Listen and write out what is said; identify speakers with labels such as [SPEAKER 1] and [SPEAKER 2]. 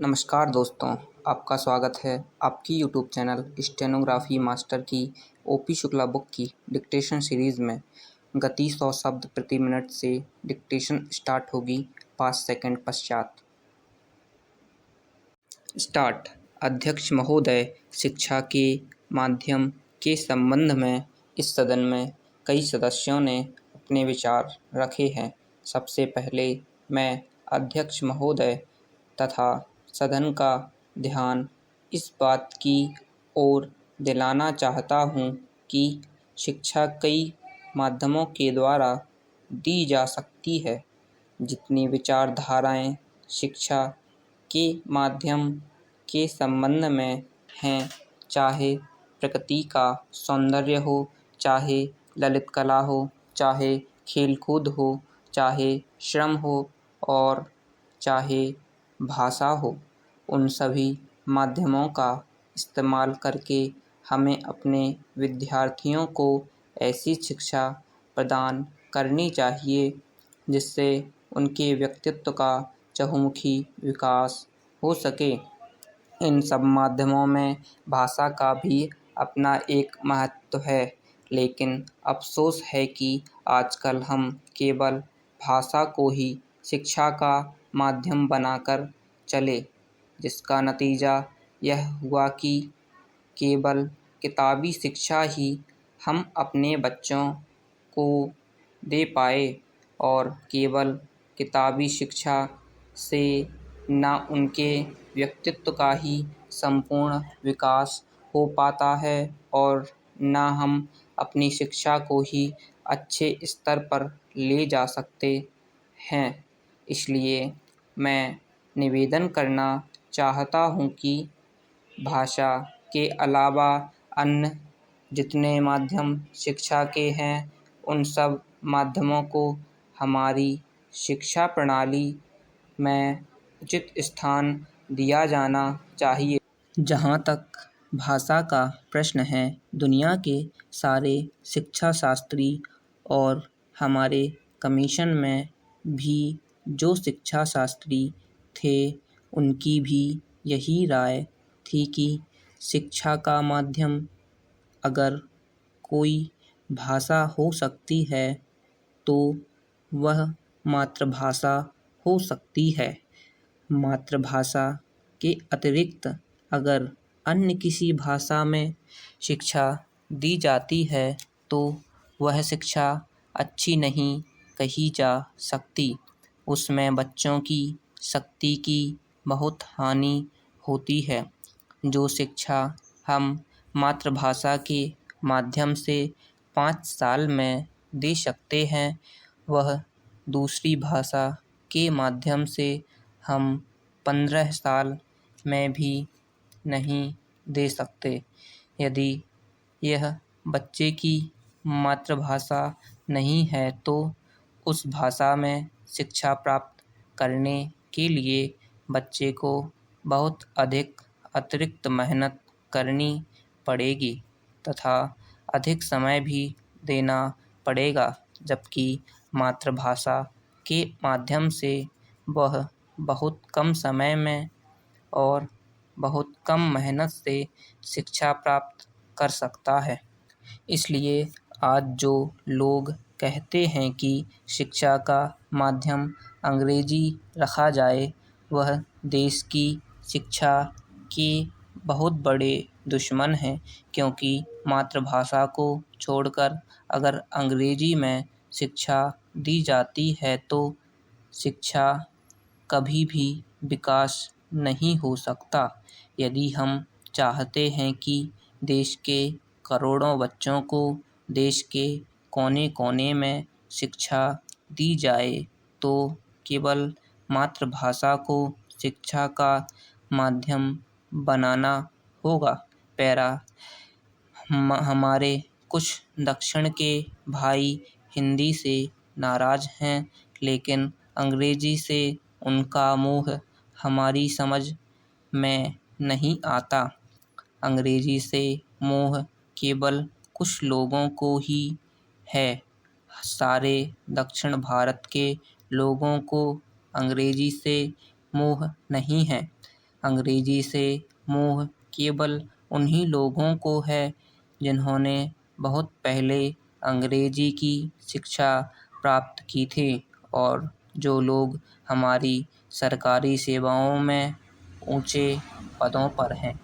[SPEAKER 1] नमस्कार दोस्तों, आपका स्वागत है आपकी यूट्यूब चैनल स्टेनोग्राफी मास्टर की ओपी शुक्ला बुक की डिक्टेशन सीरीज़ में। गति 100 शब्द प्रति मिनट से डिक्टेशन स्टार्ट होगी 5 सेकंड पश्चात। स्टार्ट। अध्यक्ष महोदय, शिक्षा के माध्यम के संबंध में इस सदन में कई सदस्यों ने अपने विचार रखे हैं। सबसे पहले मैं अध्यक्ष महोदय तथा सदन का ध्यान इस बात की ओर दिलाना चाहता हूँ कि शिक्षा कई माध्यमों के द्वारा दी जा सकती है। जितनी विचारधाराएँ शिक्षा के माध्यम के संबंध में हैं, चाहे प्रकृति का सौंदर्य हो, चाहे ललित कला हो, चाहे खेल-कूद हो, चाहे श्रम हो और चाहे भाषा हो, उन सभी माध्यमों का इस्तेमाल करके हमें अपने विद्यार्थियों को ऐसी शिक्षा प्रदान करनी चाहिए जिससे उनके व्यक्तित्व का चहुमुखी विकास हो सके। इन सब माध्यमों में भाषा का भी अपना एक महत्व है, लेकिन अफ़सोस है कि आजकल हम केवल भाषा को ही शिक्षा का माध्यम बनाकर चले, जिसका नतीजा यह हुआ कि केवल किताबी शिक्षा ही हम अपने बच्चों को दे पाए और केवल किताबी शिक्षा से न उनके व्यक्तित्व का ही संपूर्ण विकास हो पाता है और न हम अपनी शिक्षा को ही अच्छे स्तर पर ले जा सकते हैं। इसलिए मैं निवेदन करना चाहता हूँ कि भाषा के अलावा अन्य जितने माध्यम शिक्षा के हैं, उन सब माध्यमों को हमारी शिक्षा प्रणाली में उचित स्थान दिया जाना चाहिए। जहाँ तक भाषा का प्रश्न है, दुनिया के सारे शिक्षा शास्त्री और हमारे कमीशन में भी जो शिक्षा शास्त्री थे, उनकी भी यही राय थी कि शिक्षा का माध्यम अगर कोई भाषा हो सकती है तो वह मातृभाषा हो सकती है। मातृभाषा के अतिरिक्त अगर अन्य किसी भाषा में शिक्षा दी जाती है तो वह शिक्षा अच्छी नहीं कही जा सकती। उसमें बच्चों की शक्ति की बहुत हानि होती है। जो शिक्षा हम मातृभाषा के माध्यम से 5 साल में दे सकते हैं, वह दूसरी भाषा के माध्यम से हम 15 साल में भी नहीं दे सकते। यदि यह बच्चे की मातृभाषा नहीं है तो उस भाषा में शिक्षा प्राप्त करने के लिए बच्चे को बहुत अधिक अतिरिक्त मेहनत करनी पड़ेगी तथा अधिक समय भी देना पड़ेगा, जबकि मातृभाषा के माध्यम से वह बहुत कम समय में और बहुत कम मेहनत से शिक्षा प्राप्त कर सकता है। इसलिए आज जो लोग कहते हैं कि शिक्षा का माध्यम अंग्रेजी रखा जाए, वह देश की शिक्षा के बहुत बड़े दुश्मन हैं, क्योंकि मातृभाषा को छोड़कर अगर अंग्रेजी में शिक्षा दी जाती है तो शिक्षा कभी भी विकास नहीं हो सकता। यदि हम चाहते हैं कि देश के करोड़ों बच्चों को देश के कोने-कोने में शिक्षा दी जाए, तो केवल मातृभाषा को शिक्षा का माध्यम बनाना होगा। हमारे कुछ दक्षिण के भाई हिंदी से नाराज़ हैं, लेकिन अंग्रेजी से उनका मोह हमारी समझ में नहीं आता। अंग्रेजी से मोह केवल कुछ लोगों को ही है। सारे दक्षिण भारत के लोगों को अंग्रेजी से मोह नहीं है। अंग्रेजी से मोह केवल उन्हीं लोगों को है जिन्होंने बहुत पहले अंग्रेजी की शिक्षा प्राप्त की थी और जो लोग हमारी सरकारी सेवाओं में ऊंचे पदों पर हैं।